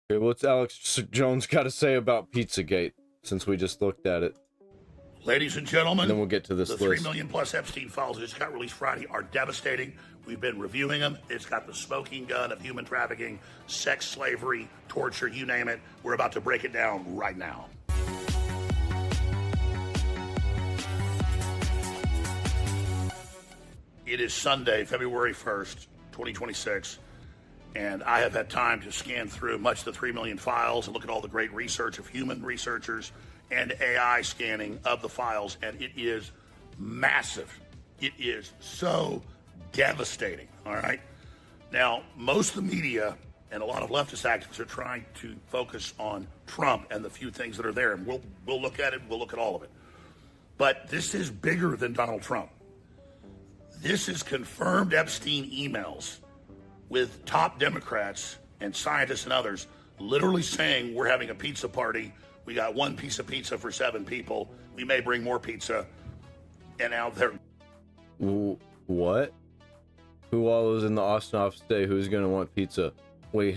Okay, what's Alex Jones got to say about Pizzagate, since we just looked at it? Ladies and gentlemen, and then we'll get to this the list. 3 million plus Epstein files that just got released Friday are devastating. We've been reviewing them. It's got the smoking gun of human trafficking, sex slavery, torture, you name it. We're about to break it down right now. It is Sunday, February 1st, 2026, and I have had time to scan through much of the 3 million files and look at all the great research of human researchers and AI scanning of the files, and it is massive. It is so devastating, all right? Now, most of the media and a lot of leftist activists are trying to focus on Trump and the few things that are there, and we'll look at it, we'll look at all of it. But this is bigger than Donald Trump. This is confirmed Epstein emails with top Democrats and scientists and others literally saying we're having a pizza party. We got one piece of pizza for 7 people. We may bring more pizza. And now they're... What? Who all is in the Austin office today? Who's going to want pizza? We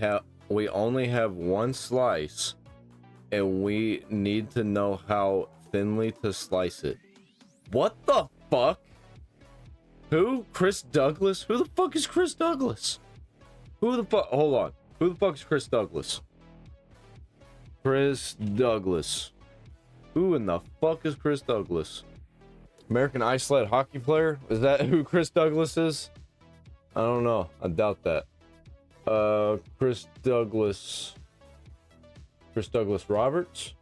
only have one slice, and we need to know how thinly to slice it. What the fuck? Who? Chris Douglas? Who the fuck is Chris Douglas? Who the fuck? Hold on. Who the fuck is Chris Douglas? Chris Douglas. Who in the fuck is Chris Douglas? American ice sled hockey player? Is that who Chris Douglas is? I don't know. I doubt that. Chris Douglas Roberts?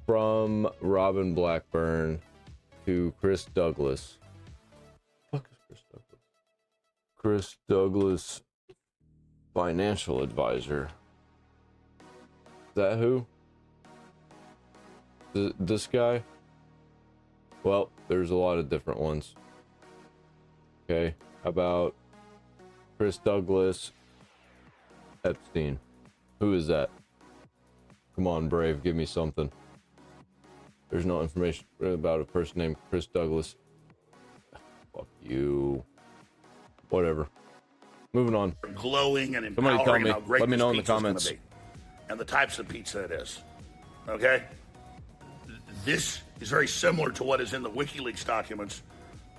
From Robin Blackburn to Chris Douglas. What the fuck is Chris Douglas? Chris Douglas, financial advisor. Is that who? This guy? Well, there's a lot of different ones. Okay, how about Chris Douglas Epstein? Who is that? Come on, Brave, give me something. There's no information about a person named Chris Douglas. Fuck you. Whatever. Moving on. Glowing and empowering. Somebody tell me. How great Let me know in the pizza's comments. gonna be, and the types of pizza it is. Okay? This is very similar to what is in the WikiLeaks documents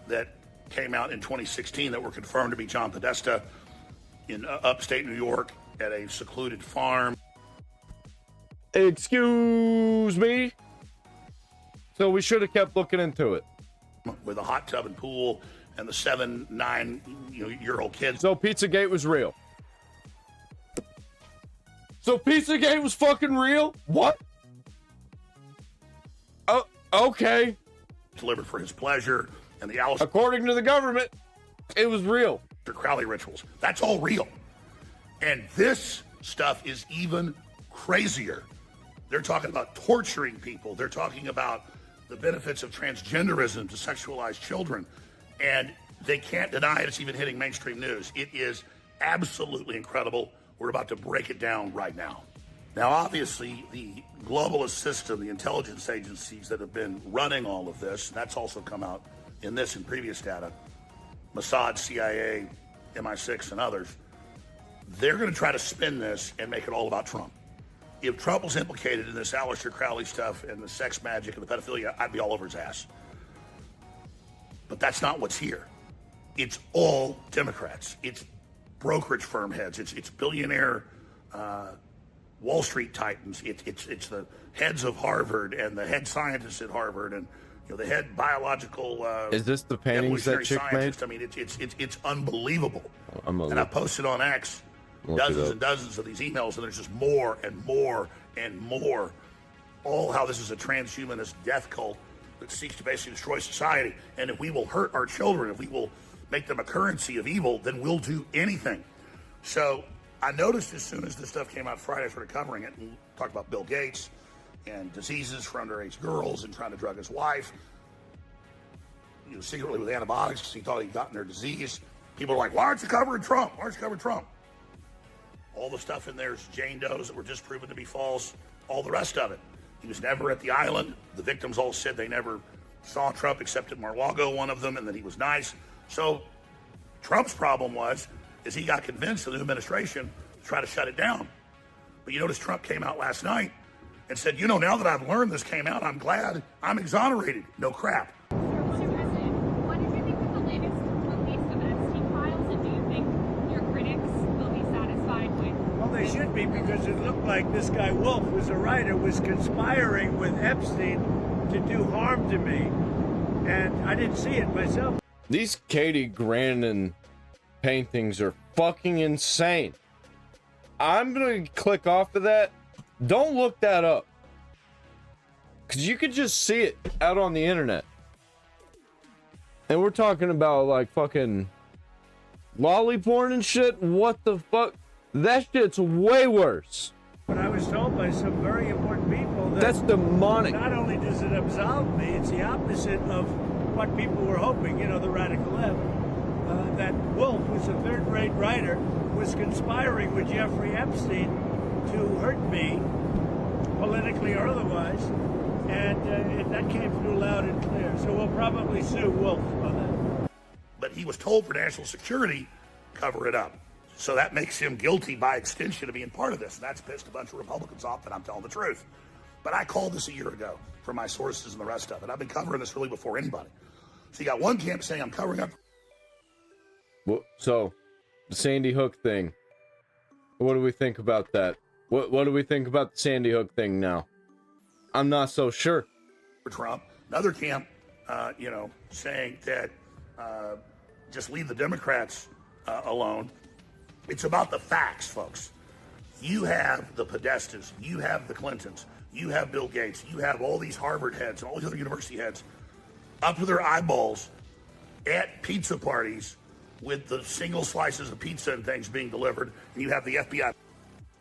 that came out in 2016 that were confirmed to be John Podesta in upstate New York at a secluded farm. Excuse me? So we should have kept looking into it. With a hot tub and pool and the 7-9-year-old kids. So Pizzagate was real. So Pizzagate was fucking real? What? Oh, okay. Delivered for his pleasure, and the Alice. According to the government, it was real. Crowley rituals. That's all real. And this stuff is even crazier. They're talking about torturing people. They're talking about the benefits of transgenderism to sexualize children. And they can't deny it. It's even hitting mainstream news. It is absolutely incredible. We're about to break it down right now. Now, obviously, the globalist system, the intelligence agencies that have been running all of this, that's also come out in this and previous data, Mossad, CIA, MI6, and others, they're going to try to spin this and make it all about Trump. If Trump was implicated in this Aleister Crowley stuff and the sex magic and the pedophilia, I'd be all over his ass. But that's not what's here. It's all Democrats. It's brokerage firm heads. It's billionaire Wall Street titans. It's the heads of Harvard and the head scientists at Harvard and the head biological. Is this the paintings that chick made? I mean, it's unbelievable. And I posted on X dozens and dozens of these emails, and there's just more and more and more. All how this is a transhumanist death cult that seeks to basically destroy society. And if we will hurt our children, if we will make them a currency of evil, then we'll do anything. So I noticed as soon as this stuff came out Friday, I started covering it and talked about Bill Gates and diseases for underage girls and trying to drug his wife, secretly with antibiotics because he thought he'd gotten their disease. People are like, why aren't you covering Trump? Why aren't you covering Trump? All the stuff in there is Jane Doe's that were just proven to be false. All the rest of it. He was never at the island. The victims all said they never saw Trump except at Mar-a-Lago, one of them, and that he was nice. So Trump's problem is he got convinced of the new administration to try to shut it down. But you notice Trump came out last night and said, you know, now that I've learned this came out, I'm glad I'm exonerated. No crap. What did you think of the latest release of Epstein Files, and do you think your critics will be satisfied with? Well, they should be, because it looked like this guy Wolf, who's a writer, was conspiring with Epstein to do harm to me, and I didn't see it myself. These Katie Grannon paintings are fucking insane. I'm gonna click off of that. Don't look that up, because you could just see it out on the internet. And we're talking about like fucking lolly porn and shit. What the fuck? That shit's way worse. But I was told by some very important people that that's demonic. Not only does it absolve me, it's the opposite of what people were hoping, you know, the radical left. That Wolf, who's a third-rate writer, was conspiring with Jeffrey Epstein to hurt me, politically or otherwise, and that came through loud and clear. So we'll probably sue Wolf on that. But he was told for national security, cover it up. So that makes him guilty by extension of being part of this. And that's pissed a bunch of Republicans off that I'm telling the truth. But I called this a year ago from my sources and the rest of it. I've been covering this really before anybody. So you got one camp saying I'm covering up. Well, so the Sandy Hook thing. What do we think about that? What do we think about the Sandy Hook thing now? I'm not so sure. For Trump, another camp, saying that just leave the Democrats alone. It's about the facts, folks. You have the Podestas, you have the Clintons, you have Bill Gates, you have all these Harvard heads and all these other university heads up to their eyeballs at pizza parties with the single slices of pizza and things being delivered, and you have the FBI.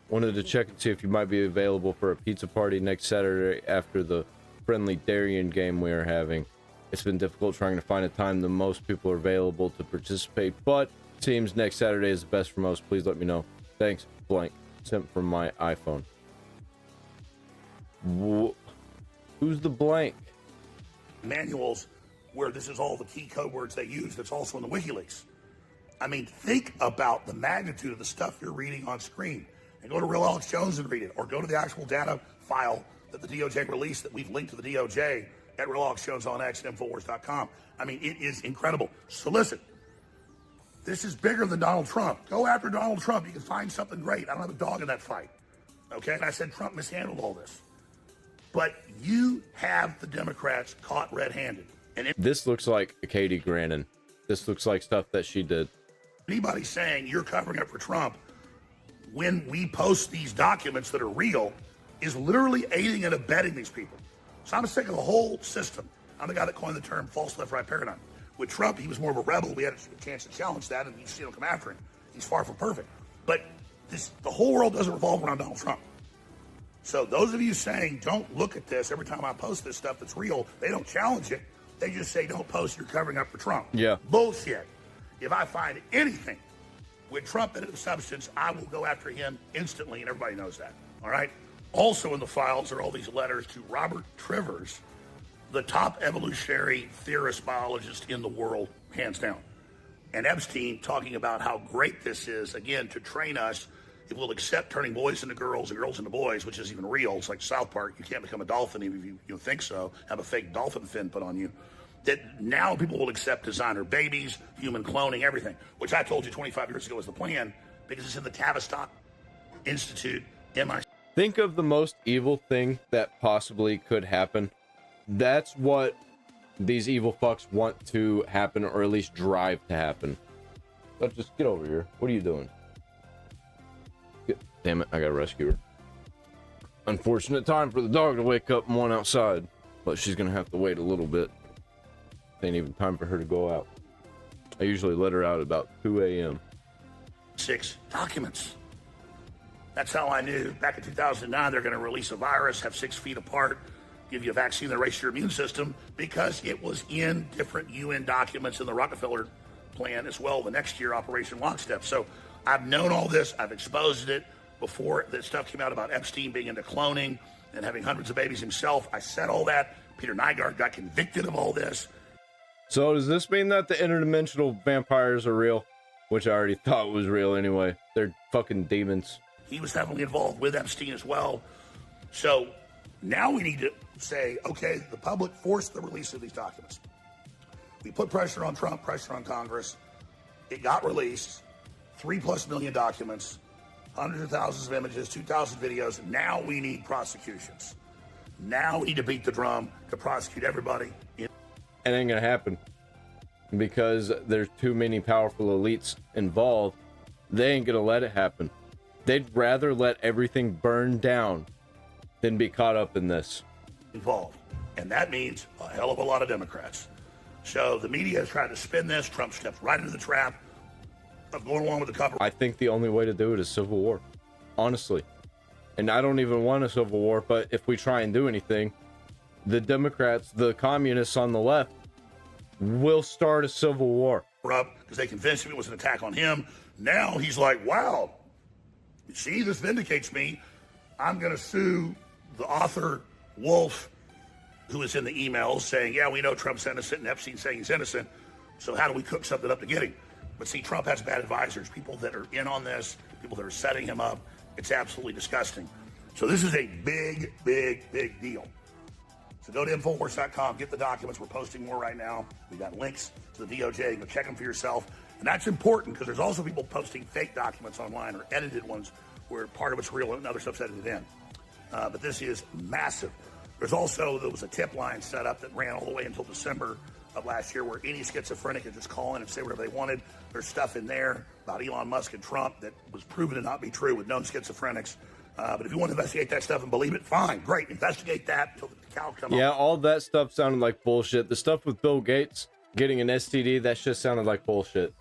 Wanted to check and see if you might be available for a pizza party next Saturday after the friendly Darien game we are having. It's been difficult trying to find a time that most people are available to participate, but seems next Saturday is the best for most. Please let me know. Thanks, blank. Sent from my iPhone. Who's the blank? Manuals where this is all the key code words they use. That's also in the WikiLeaks. I mean, think about the magnitude of the stuff you're reading on screen. And go to Real Alex Jones and read it, or go to the actual data file that the DOJ released that we've linked to the DOJ at Real Alex Jones on X and Infowars.com. I mean, it is incredible. So listen, this is bigger than Donald Trump. Go after Donald Trump. You can find something great. I don't have a dog in that fight. Okay? And I said Trump mishandled all this. But you have the Democrats caught red-handed. And this looks like Katie Grannon. This looks like stuff that she did. Anybody saying you're covering up for Trump when we post these documents that are real is literally aiding and abetting these people. So I'm sick of the whole system. I'm the guy that coined the term false left-right paradigm. With Trump, he was more of a rebel. We had a chance to challenge that, and you see him come after him. He's far from perfect. But the whole world doesn't revolve around Donald Trump. So those of you saying don't look at this every time I post this stuff that's real, they don't challenge it. They just say don't post, you're covering up for Trump. Yeah. Bullshit. If I find anything with Trump in its substance, I will go after him instantly, and everybody knows that. All right? Also in the files are all these letters to Robert Trivers, the top evolutionary theorist biologist in the world, hands down. And Epstein talking about how great this is, again, to train us if we'll accept turning boys into girls and girls into boys, which is even real. It's like South Park. You can't become a dolphin even if you think so, have a fake dolphin fin put on you. That now people will accept designer babies, human cloning, everything, which I told you 25 years ago was the plan because it's in the Tavistock Institute, MIT. Think of the most evil thing that possibly could happen. That's what these evil fucks want to happen, or at least drive to happen. Let's just get over here. What are you doing? Damn it, I gotta rescue her. Unfortunate time for the dog to wake up and want outside, but she's gonna have to wait a little bit. Ain't even time for her to go out. I usually let her out about 2 a.m. 6 documents. That's how I knew back in 2009 they're going to release a virus, have 6 feet apart, give you a vaccine that erases your immune system, because it was in different UN documents in the Rockefeller plan as well, the next year, Operation Lockstep. So I've known all this. I've exposed it before that stuff came out about Epstein being into cloning and having hundreds of babies himself. I said all that. Peter Nygaard got convicted of all this. So does this mean that the interdimensional vampires are real? Which I already thought was real anyway. They're fucking demons. He was heavily involved with Epstein as well. So now we need to say, okay, the public forced the release of these documents. We put pressure on Trump, pressure on Congress. It got released. 3+ million documents, hundreds of thousands of images, 2,000 videos. Now we need prosecutions. Now we need to beat the drum to prosecute everybody. It ain't gonna happen because there's too many powerful elites involved. They ain't gonna let it happen. They'd rather let everything burn down than be caught up in this. Involved. And that means a hell of a lot of Democrats. So the media has tried to spin this. Trump stepped right into the trap of going along with the cover. I think the only way to do it is civil war, honestly. And I don't even want a civil war, but if we try and do anything, the Democrats, the communists on the left, will start a civil war. Because they convinced him it was an attack on him. Now he's like, wow, see, this vindicates me. I'm going to sue the author, Wolf, who is in the emails saying, yeah, we know Trump's innocent, and Epstein saying he's innocent. So how do we cook something up to get him? But see, Trump has bad advisors, people that are in on this, people that are setting him up. It's absolutely disgusting. So this is a big, big, big deal. So go to Infowars.com, get the documents. We're posting more right now. We got links to the DOJ. Go check them for yourself. And that's important because there's also people posting fake documents online or edited ones where part of it's real and other stuff's edited in. But this is massive. There was a tip line set up that ran all the way until December of last year where any schizophrenic could just call in and say whatever they wanted. There's stuff in there about Elon Musk and Trump that was proven to not be true with known schizophrenics. But if you want to investigate that stuff and believe it, fine, great. Investigate that until the cows come up. Yeah, all that stuff sounded like bullshit. The stuff with Bill Gates getting an STD, that shit sounded like bullshit.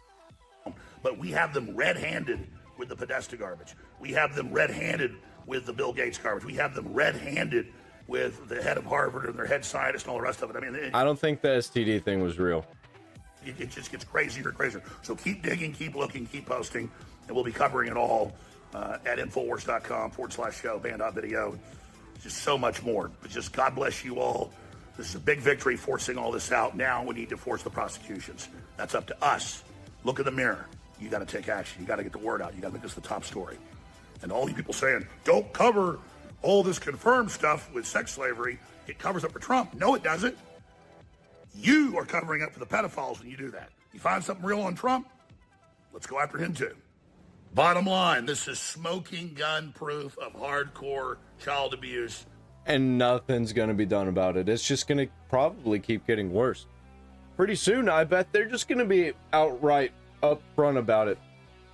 But we have them red-handed with the Podesta garbage. We have them red-handed with the Bill Gates garbage. We have them red-handed with the head of Harvard and their head scientist and all the rest of it. I mean, I don't think the STD thing was real. It just gets crazier and crazier. So keep digging, keep looking, keep posting, and we'll be covering it all at Infowars.com/show, band.video. Just so much more. But just God bless you all. This is a big victory forcing all this out. Now we need to force the prosecutions. That's up to us. Look in the mirror. You got to take action. You got to get the word out. You got to make this the top story. And all you people saying, don't cover all this confirmed stuff with sex slavery. It covers up for Trump. No, it doesn't. You are covering up for the pedophiles when you do that. You find something real on Trump, let's go after him too. Bottom line, this is smoking gun proof of hardcore child abuse. And nothing's going to be done about it. It's just going to probably keep getting worse. Pretty soon, I bet they're just going to be outright upfront about it.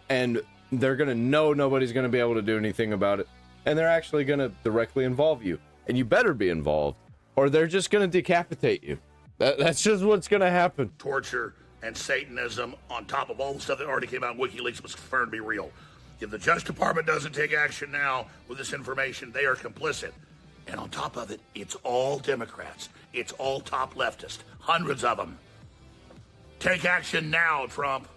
And they're going to know nobody's going to be able to do anything about it. And they're actually going to directly involve you. And you better be involved, or they're just going to decapitate you. That's just what's going to happen. Torture and Satanism on top of all the stuff that already came out in WikiLeaks was confirmed to be real. If the Justice Department doesn't take action now with this information, they are complicit. And on top of it, it's all Democrats. It's all top leftists. Hundreds of them. Take action now, Trump.